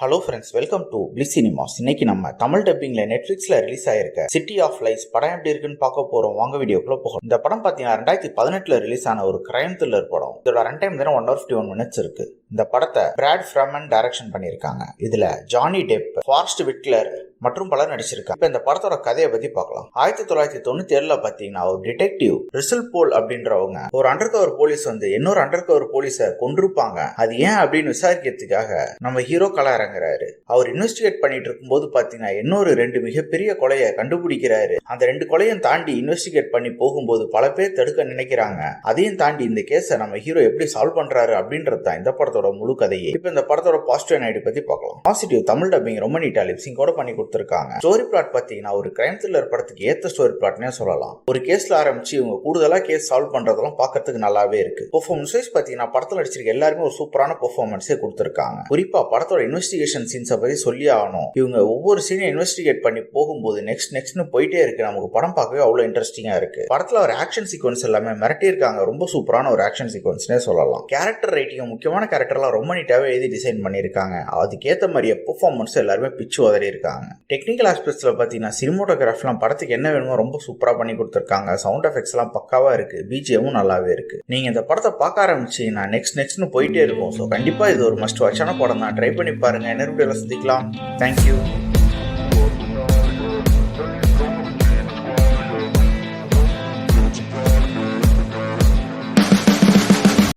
Hello friends, welcome to Bliss Cinemas. இன்னைக்கு நம்ம தமிழ் டப்பிங்ல நெட்ஃபிளிக்ஸ்ல ரிலீஸ் ஆயிருக்க சிட்டி ஆஃப் லைஸ் படம் எப்படி இருக்குன்னு பார்க்க போறோம். வாங்க வீடியோக்குள்ள போகலாம். இந்த படம் பாத்தீங்கன்னா 2018 ரிலீஸ் ஆன ஒரு கிரைம் த்ரில்லர் படம். இதோட ரன் டைம் 151 மினிட்ஸ் இருக்கு. இந்த படத்தை பிராட் ஃப்ரமன் டைரக்ஷன் பண்ணியிருக்காங்க. இதுல ஜானி டெப், ஃபாரஸ்ட் விட்லர் மற்றும் பலர் நடிச்சிருக்காங்க. இப்ப இந்த படத்தோட கதையை பத்தி பார்க்கலாம். 1997 பாத்தீங்கன்னா ஒரு டிடெக்டிவ் ரிசல் போல் அப்படின்றவங்க ஒரு அண்டர் கவர் போலீஸ் இன்னொரு அண்டர் கவர் போலீஸை கொண்டிருப்பாங்க. அது ஏன் அப்படின்னு விசாரிக்கிறதுக்காக நம்ம ஹீரோ களமிறங்குறாரு. அவர் இன்வெஸ்டிகேட் பண்ணிட்டு இருக்கும்போது பாத்தீங்கன்னா இன்னொரு 2 மிகப்பெரிய கொலையை கண்டுபிடிக்கிறாரு. அந்த 2 கொலையும் தாண்டி இன்வெஸ்டிகேட் பண்ணி போகும்போது பல பேர் தடுக்க நினைக்கிறாங்க. அதையும் தாண்டி இந்த கேஸை நம்ம ஹீரோ எப்படி சால்வ் பண்றாரு அப்படின்றது தான் இந்த படத்தோட முழு கதையே. இப்ப இந்த படத்தோட பாசிட்டிவ் நைட் பத்தி பார்க்கலாம். பாசிட்டிவ், தமிழ் டப்பிங் ரொம்ப நீட்டா லிப்சிங்கோட பண்ணி கொடுத்திருக்காங்க. ஸ்டோரி பிளாட் பாத்தீங்கன்னா ஒரு கிரைம் த்ரில்லர் படத்துக்கு ஏத்த ஸ்டோரி பிளாட்னே சொல்லலாம். ஒரு கேஸ்ல ஆரம்பிச்சு இவங்க கூடுதலா கேஸ் சால்வ் பண்றதெல்லாம் பார்க்கிறதுக்கு நல்லாவே இருக்கு. பெர்ஃபார்மன்ஸ் வைஸ் பாத்தீங்கன்னா படத்துல நடிச்சிருக்க எல்லாருமே ஒரு சூப்பரான பெர்ஃபார்மன்ஸே கொடுத்திருக்காங்க. குறிப்பா படத்தோட இன்வெஸ்டிகேஷன் சீன்ஸை பத்தி சொல்லி ஆகணும். இவங்க ஒவ்வொரு சீனையும் இன்வெஸ்டிகேட் பண்ணி போகும்போது நெக்ஸ்ட்னு போயிட்டே இருக்கு. நமக்கு படம் பார்க்கவே அவ்வளவு இன்ட்ரெஸ்டிங்கா இருக்கு. படத்துல ஒரு ஆக்ஷன் சீக்வன்ஸ் எல்லாமே மிரட்டி இருக்காங்க. ரொம்ப சூப்பரான ஒரு ஆக்ஷன் சீக்வன்ஸ்னே சொல்லலாம். கேரக்டர் ரைட்டிங், முக்கியமான கேரக்டர்லாம் ரொம்ப நீட்டாவே எழுதி டிசைன் பண்ணிருக்காங்க. அதுக்கேற்ற மாதிரியே பெர்ஃபார்மன்ஸ் எல்லாருமே பிச்சு உதறி இருக்காங்க. டெக்னிக்கல் ஆஸ்பெக்ட்ஸ்ல பாத்தீங்கன்னா சினிமோட்டோகிராஃபிலாம் படத்துக்கு என்ன வேணுமோ ரொம்ப சூப்பரா பண்ணி கொடுத்திருக்காங்க. சவுண்ட் எஃபெக்ட்ஸ் எல்லாம் பக்காவா இருக்கு. பிஜிஎமும் நல்லாவே இருக்கு. நீங்க இந்த படத்தை பார்க்க ஆரம்பிச்சீங்கன்னா நெக்ஸ்ட்னு போயிட்டே இருக்கும். ஸோ கண்டிப்பா இது ஒரு மஸ்ட் வாட்சான படம் தான். ட்ரை பண்ணி பாருங்க. என்ன வீடியோல சந்திக்கலாம். தேங்க்யூ.